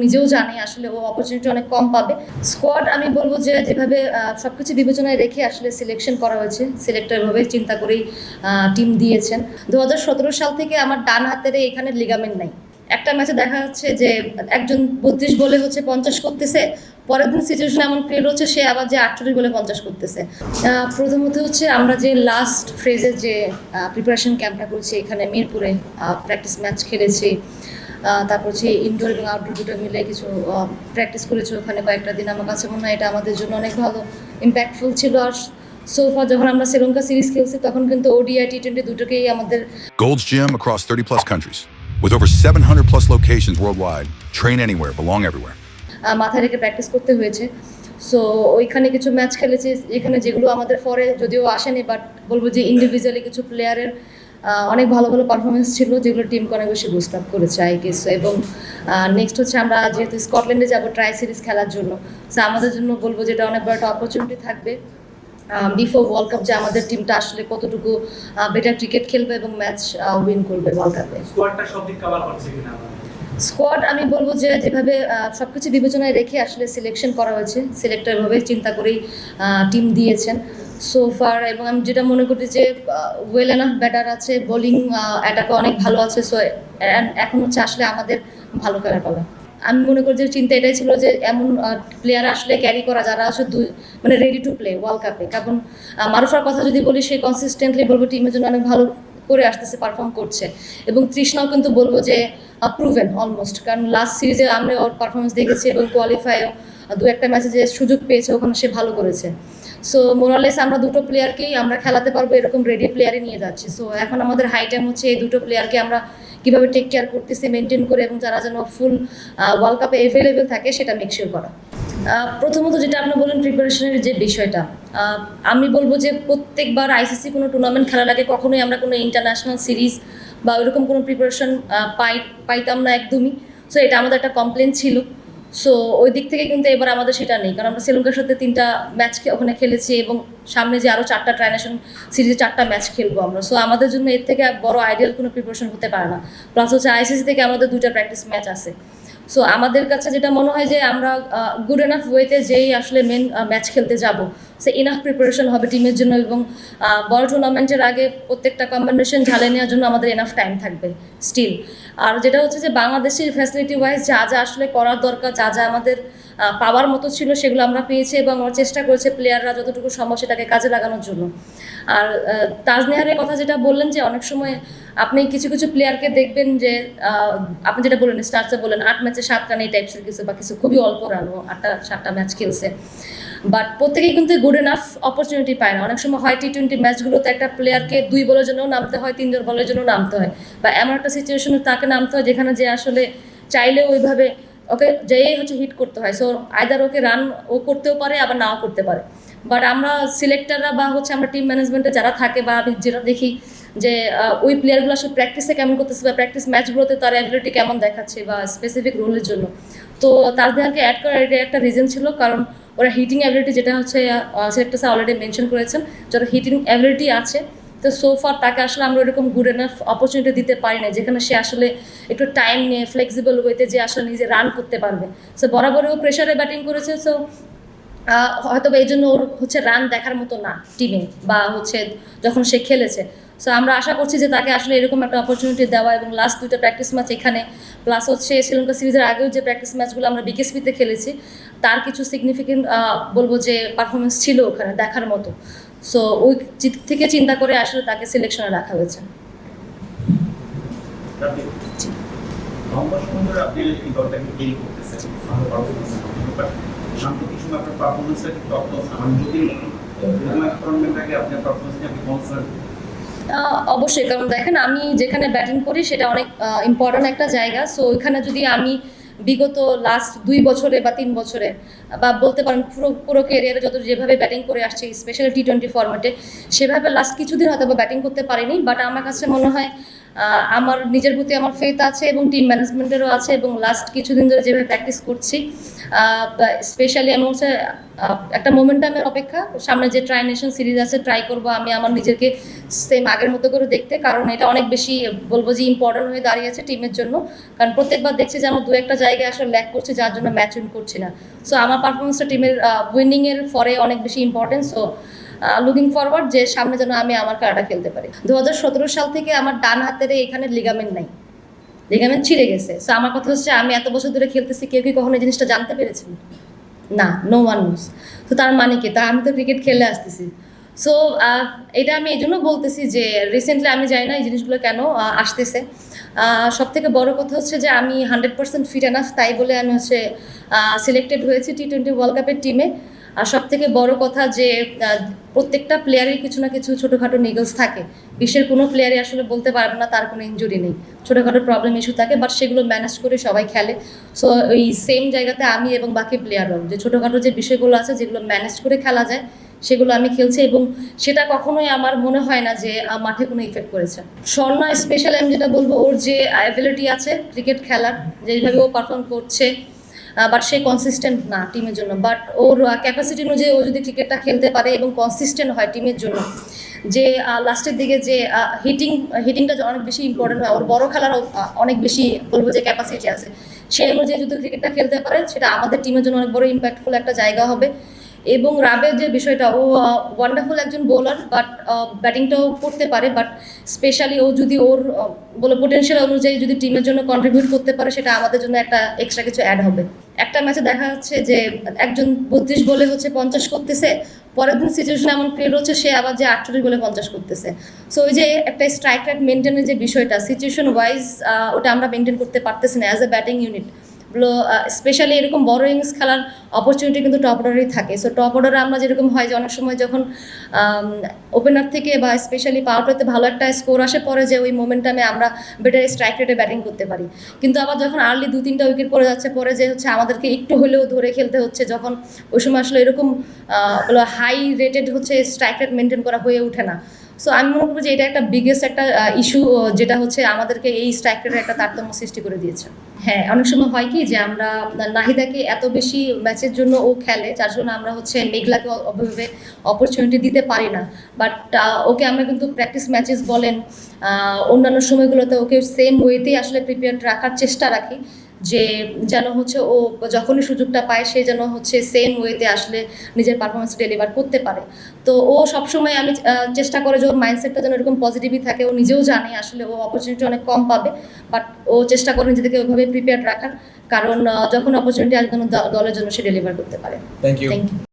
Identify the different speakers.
Speaker 1: নিজেও জানে আসলে ও অপরচুনিটি অনেক কম পাবে। স্কোয়াড আমি বলবো যে যেভাবে সবকিছু বিবেচনায় রেখে আসলে সিলেকশন করা হয়েছে, সিলেক্টর এভাবে চিন্তা করেই টিম দিয়েছেন। 2017 সাল থেকে আমার ডান হাতের এখানে লিগামেন্ট নাই। একটা ম্যাচে দেখা যাচ্ছে যে একজন 32 বলে 50 করতেছে, পরের দিন সিচুয়েশন এমন ক্রিয়েট হচ্ছে সে আবার যে 48 বলে 50 করতেছে। প্রথমত হচ্ছে আমরা যে লাস্ট ফ্রেজের যে প্রিপারেশন ক্যাম্পটা করছি এখানে মিরপুরে প্র্যাকটিস ম্যাচ খেলেছি, তারপর হচ্ছে ইনডোর এবং আউটডোর দুটো মিলে কিছু প্র্যাকটিস করেছি ওখানে কয়েকটা দিন। আমার কাছে মনে হয় এটা আমাদের জন্য অনেক ভালো ইম্প্যাক্টফুল ছিল। আর সোফা যখন আমরা শ্রীলঙ্কা সিরিজ খেলছি তখন কিন্তু ওডিআই টি20 দুটোকেই আমাদের
Speaker 2: Gold's Gym across 30 plus countries. With over 700 plus locations worldwide, train anywhere, belong everywhere.
Speaker 1: মাথায় রেখে প্র্যাকটিস করতে হয়েছে। সো ওইখানে কিছু ম্যাচ খেলেছি এখানে যেগুলো আমাদের পরে যদিও আসেনি, বাট বলবো যে ইন্ডিভিজুয়ালি কিছু প্লেয়ারের অনেক ভালো ভালো পারফরমেন্স ছিল যেগুলো টিমকে অনেক বেশি বুস্ট আপ করেছে আই গেস। এবং নেক্সট হচ্ছে আমরা যেহেতু স্কটল্যান্ডে যাব ট্রাই সিরিজ খেলার জন্য, সো আমাদের জন্য বলবো যেটা অনেক বড় একটা অপরচুনিটি থাকবে বিফোর ওয়ার্ল্ড কাপ, যে আমাদের টিমটা আসলে কতটুকু বেটার ক্রিকেট খেলবে এবং ম্যাচ উইন করবে ওয়ার্ল্ড কাপে। স্কোয়াড আমি বলবো যে যেভাবে সবকিছু বিবেচনায় রেখে আসলে সিলেকশন করা হয়েছে, সিলেক্টর এভাবে চিন্তা করেই টিম দিয়েছেন সোফার। এবং আমি যেটা মনে করি যে ওয়েল এনাফ ব্যাটার আছে, বোলিং অ্যাটাকে অনেক ভালো আছে। সো এখন হচ্ছে আসলে আমাদের ভালো খেলার পালা। আমি মনে করি যে চিন্তা এটাই ছিল যে এমন প্লেয়ার আসলে ক্যারি করা যারা আসলে মানে রেডি টু প্লে ওয়ার্ল্ড কাপে। কারণ মারুফার কথা যদি বলি, সে কনসিস্টেন্টলি বলবো টিমের জন্য অনেক ভালো করে আসতেছে, পারফর্ম করছে। এবং তৃষ্ণাও কিন্তু বলবো যে প্রুভেন অলমোস্ট, কারণ লাস্ট সিরিজে আমরা ওর পারফরমেন্স দেখেছি এবং কোয়ালিফাইও দু একটা ম্যাচে যে সুযোগ পেয়েছে ওখানে সে ভালো করেছে। সো মোরালেস আমরা দুটো প্লেয়ারকেই আমরা খেলাতে পারবো এরকম রেডি প্লেয়ারই নিয়ে যাচ্ছি। সো এখন আমাদের হাই টাইম হচ্ছে এই দুটো প্লেয়ারকে আমরা কীভাবে টেক কেয়ার করতেছি, মেনটেন করে, এবং যারা যেন ফুল ওয়ার্ল্ড কাপে অ্যাভেলেবেল থাকে সেটা মেকশিওর করা। প্রথমত যেটা আপনি বলেন প্রিপারেশনের যে বিষয়টা, আমি বলবো যে প্রত্যেকবার আইসিসি কোনো টুর্নামেন্ট খেলার আগে কখনোই আমরা কোনো ইন্টারন্যাশনাল সিরিজ বা ওইরকম কোনো প্রিপারেশন পাইতাম না একদমই। সো এটা আমাদের একটা কমপ্লেন ছিল। সো ওই দিক থেকে কিন্তু এবার আমাদের সেটা নেই, কারণ আমরা শ্রীলঙ্কার সাথে 3টা ম্যাচ ওখানে খেলেছি এবং সামনে যে আরও 4টা ট্রাইনেশন সিরিজে 4টা ম্যাচ খেলবো আমরা। সো আমাদের জন্য এর থেকে বড় আইডিয়াল কোনো প্রিপারেশন হতে পারে না। প্লাস হচ্ছে আইসিসি থেকে আমাদের 2টা প্র্যাকটিস ম্যাচ আছে। সো আমাদের কাছে যেটা মনে হয় যে আমরা গুড এনাফ ওয়েতে যেই আসলে মেন ম্যাচ খেলতে যাব, সে ইনাফ প্রিপারেশন হবে টিমের জন্য। এবং বড় টুর্নামেন্টের আগে প্রত্যেকটা কম্বিনেশন ঝালে নেওয়ার জন্য আমাদের এনাফ টাইম থাকবে স্টিল। আর যেটা হচ্ছে যে বাংলাদেশের ফ্যাসিলিটি ওয়াইজ যা যা আসলে করার দরকার, যা যা আমাদের পাওয়ার মতো ছিল সেগুলো আমরা পেয়েছি এবং আমরা চেষ্টা করেছি প্লেয়াররা যতটুকু সম্ভব সেটাকে কাজে লাগানোর জন্য। আর তাজনেহারের কথা যেটা বললেন যে অনেক সময় আপনি কিছু কিছু প্লেয়ারকে দেখবেন যে আপনি যেটা বললেন স্টার্টসে বললেন 8 ম্যাচে 7 রান এই টাইপসের কিছু, বা কিছু খুবই অল্প রানও 8টা ম্যাচ খেলছে, বাট প্রত্যেকেই কিন্তু গুড এনাফ অপরচুনিটি পায় না। অনেক সময় হয় টি20 ম্যাচগুলোতে একটা প্লেয়ারকে 2 বলের জন্যও নামতে হয়, 3 বলের জন্য নামতে হয়, বা এমন একটা সিচুয়েশনে তাকে নামতে হয় যেখানে যে আসলে চাইলেও ওইভাবে ওকে যেই হচ্ছে হিট করতে হয়। সো আইদার ওকে রান ও করতেও পারে আবার নাও করতে পারে। বাট আমরা সিলেক্টররা বা হচ্ছে আমরা টিম ম্যানেজমেন্টে যারা থাকে বা আমি যেটা দেখি যে ওই প্লেয়ারগুলো আসলে প্র্যাকটিসে কেমন করতেছে বা প্র্যাকটিস ম্যাচগুলোতে তার অ্যাবিলিটি কেমন দেখাচ্ছে বা স্পেসিফিক রোলের জন্য। তো তাজনেহারকে অ্যাড করার এটা একটা রিজন ছিল, কারণ ওরা হিটিং অ্যাবিলিটি যেটা হচ্ছে সিলেক্টর স্যার অলরেডি মেনশন করেছেন, যারা হিটিং অ্যাবিলিটি আছে। তো সোফার তাকে আসলে আমরা ওরকম গুড এনাফ অপরচুনিটি দিতে পারি না যেখানে সে আসলে একটু টাইম নিয়ে ফ্লেক্সিবল ওয়েতে যে আসলে নিজে রান করতে পারবে। সো বরাবরই ও প্রেশারে ব্যাটিং করেছে। সো হয়তো এই জন্য ওর হচ্ছে রান দেখার মতো না টিমে বা হচ্ছে যখন সে খেলেছে। সো আমরা আশা করছি যে তাকে আসলে এরকম একটা অপরচুনিটি দেওয়া। এবং লাস্ট 2টা প্র্যাকটিস ম্যাচ এখানে, প্লাস হচ্ছে শ্রীলঙ্কা সিরিজের আগেও যে প্র্যাকটিস ম্যাচগুলো আমরা বিকেএসপিতে খেলেছি তার কিছু সিগনিফিকেন্ট বলবো যে পারফরমেন্স ছিল ওখানে দেখার মতো। সো ওই থেকে চিন্তা করে আসলে তাকে সিলেকশনে রাখা হয়েছে। অবশ্যই, কারণ দেখেন আমি যেখানে ব্যাটিং করি সেটা অনেক ইম্পর্ট্যান্ট একটা জায়গা। সো ওইখানে যদি আমি বিগত লাস্ট 2 বছরে বা 3 বছরে বা বলতে পারেন পুরো ক্যারিয়ারে যেভাবে ব্যাটিং করে আসছি স্পেশালি টি20 ফরম্যাটে, সেভাবে লাস্ট কিছুদিন হয়তো বা ব্যাটিং করতে পারিনি। বাট আমার কাছে মনে হয় আমার নিজের প্রতি আমার ফেথ আছে এবং টিম ম্যানেজমেন্টেরও আছে, এবং লাস্ট কিছুদিন ধরে যেভাবে প্র্যাকটিস করছি, স্পেশালি আমি হচ্ছে একটা মোমেন্টামের অপেক্ষা, সামনে যে ট্রাই নেশন সিরিজ আছে ট্রাই করবো আমি আমার নিজেকে সেম আগের মতো করে দেখতে, কারণ এটা অনেক বেশি বলবো যে ইম্পর্টেন্ট হয়ে দাঁড়িয়েছে টিমের জন্য, কারণ প্রত্যেকবার দেখছি যে আমরা দু একটা জায়গায় আসলে ল্যাক করছি যার জন্য ম্যাচ উইন করছি না। সো আমার পারফরমেন্সটা টিমের উইনিংয়ের ফরে অনেক বেশি ইম্পর্টেন্ট। সো লুকিং ফরওয়ার্ড যে সামনে যেন আমি আমার খেলাটা খেলতে পারি। 2017 সাল থেকে আমার ডান হাতের এখানে লিগামেন্ট নাই, লিগামেন্ট ছিঁড়ে গেছে। সো আমার কথা হচ্ছে আমি এত বছর ধরে খেলতেছি, কেউ কি কখনো এই জিনিসটা জানতে পেরেছেন? না, নো ওয়ান নোস। তো তার মানে কি, তা আমি তো ক্রিকেট খেলে আসতেছি। সো এটা আমি এই জন্য বলতেছি যে রিসেন্টলি আমি জানি না এই জিনিসগুলো কেন আসতেছে। সব থেকে বড় কথা হচ্ছে যে আমি 100% ফিট এনাফ, তাই বলে আমি হচ্ছে সিলেক্টেড হয়েছি T20 ওয়ার্ল্ড কাপের টিমে। আর সব থেকে বড় কথা যে প্রত্যেকটা প্লেয়ারের কিছু না কিছু ছোটোখাটো নিগলস থাকে। বিশ্বের কোনো প্লেয়ারই আসলে বলতে পারবে না তার কোনো ইনজুরি নেই, ছোটোখাটো প্রবলেম ইস্যু থাকে, বাট সেগুলো ম্যানেজ করে সবাই খেলে। সো ওই সেম জায়গাতে আমি এবং বাকি প্লেয়াররাও যে ছোটোখাটো যে বিষয়গুলো আছে যেগুলো ম্যানেজ করে খেলা যায় সেগুলো আমি খেলছি, এবং সেটা কখনোই আমার মনে হয় না যে মাঠে কোনো ইফেক্ট করেছে। স্বর্ণা স্পেশালি আমি যেটা বলবো, ওর যে অ্যাবিলিটি আছে ক্রিকেট খেলার, যেইভাবে ও পারফর্ম করছে, বাট সে কনসিস্টেন্ট না টিমের জন্য। বাট ওর ক্যাপাসিটি অনুযায়ী ও যদি ক্রিকেটটা খেলতে পারে এবং কনসিস্টেন্ট হয় টিমের জন্য, যে লাস্টের দিকে যে হিটিংটা অনেক বেশি ইম্পর্টেন্ট হয়, ওর বড় খেলার অনেক বেশি বলবো যে ক্যাপাসিটি আছে, সেই অনুযায়ী যদি ক্রিকেটটা খেলতে পারে সেটা আমাদের টিমের জন্য অনেক বড় ইম্প্যাক্টফুল একটা জায়গা হবে। এবং রাবের যে বিষয়টা, ও ওয়ান্ডারফুল একজন বোলার, বাট ব্যাটিংটাও করতে পারে, বাট স্পেশালি ও যদি ওর বলে পোটেনশিয়াল অনুযায়ী যদি টিমের জন্য কন্ট্রিবিউট করতে পারে সেটা আমাদের জন্য একটা এক্সট্রা কিছু অ্যাড হবে। একটা ম্যাচে দেখা যাচ্ছে যে একজন 32 বলে হচ্ছে 50 করতেছে, পরের দিন সিচুয়েশন এমন ক্রিয়েট হচ্ছে সে আবার যে 48 বলে 50 করতেছে। সো ওই যে একটা স্ট্রাইক রেট মেনটেনের যে বিষয়টা সিচুয়েশন ওয়াইজ, ওটা আমরা মেনটেন করতে পারতেছি না as a batting unit. Specially এরকম বড় ইনিংস খেলার অপরচুনিটি কিন্তু টপ অর্ডারেই থাকে। সো টপ অর্ডারে আমরা যেরকম হয় যে অনেক সময় যখন ওপেনার থেকে বা স্পেশালি পাওয়ার প্লেতে ভালো একটা স্কোর আসে, পরে যে ওই মোমেন্টামে আমরা বেটার স্ট্রাইক রেটে ব্যাটিং করতে পারি। কিন্তু আবার যখন আর্লি 2-3টা উইকেট পড়ে যাচ্ছে, পরে যে হচ্ছে আমাদেরকে একটু হলেও ধরে খেলতে হচ্ছে, যখন ওই সময় আসলে এরকম হাই রেটেড হচ্ছে স্ট্রাইক রেট মেনটেন করা হয়ে ওঠে না। সো আমি মনে করবো যে এটা একটা বিগেস্ট একটা ইস্যু, যেটা হচ্ছে আমাদেরকে এই স্ট্রাইক রেটের একটা তারতম্য সৃষ্টি করে দিয়েছে। হ্যাঁ, অনেক সময় হয় কি যে আমরা নাহিদাকে এত বেশি ম্যাচের জন্য ও খেলে, যার জন্য আমরা হচ্ছে মেঘলাকে অভাবে অপরচুনিটি দিতে পারি না। বাট ওকে আমরা কিন্তু প্র্যাকটিস ম্যাচেস বলেন অন্যান্য সময়গুলোতে ওকে সেম ওয়েতেই আসলে প্রিপেয়ার্ড রাখার চেষ্টা রাখি, যে যেন হচ্ছে ও যখনই সুযোগটা পায় সে যেন হচ্ছে সেম ওয়েতে আসলে নিজের পারফরমেন্স ডেলিভার করতে পারে। তো ও সবসময় আমি চেষ্টা করে যে ওর মাইন্ডসেটটা যেন এরকম পজিটিভই থাকে। ও নিজেও জানে আসলে ও অপরচুনিটি অনেক কম পাবে, বাট ও চেষ্টা করে নিজেদেরকে ওইভাবে প্রিপেয়ার রাখার, কারণ যখন অপরচুনিটি আসবে দলের জন্য সে ডেলিভার করতে পারে।
Speaker 3: Thank you.